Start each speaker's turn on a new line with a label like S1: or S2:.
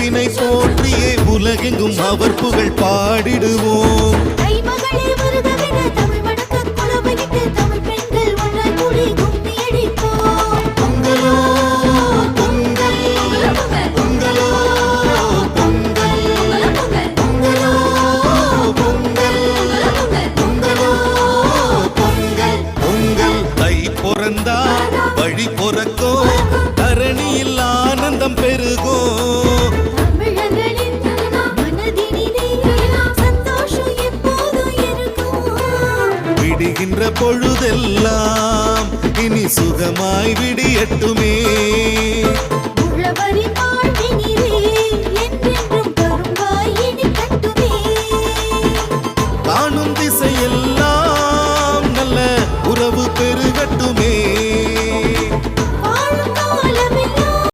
S1: அன்பினை போற்றியே உலகெங்கும் அவர் புகழ் பாடிடுவோம். வழி பொறக்கோ தரணியில் ஆனந்தம் பெருகோ. விடுகின்ற பொழுதெல்லாம் இனி சுகமாய் விடியட்டும்.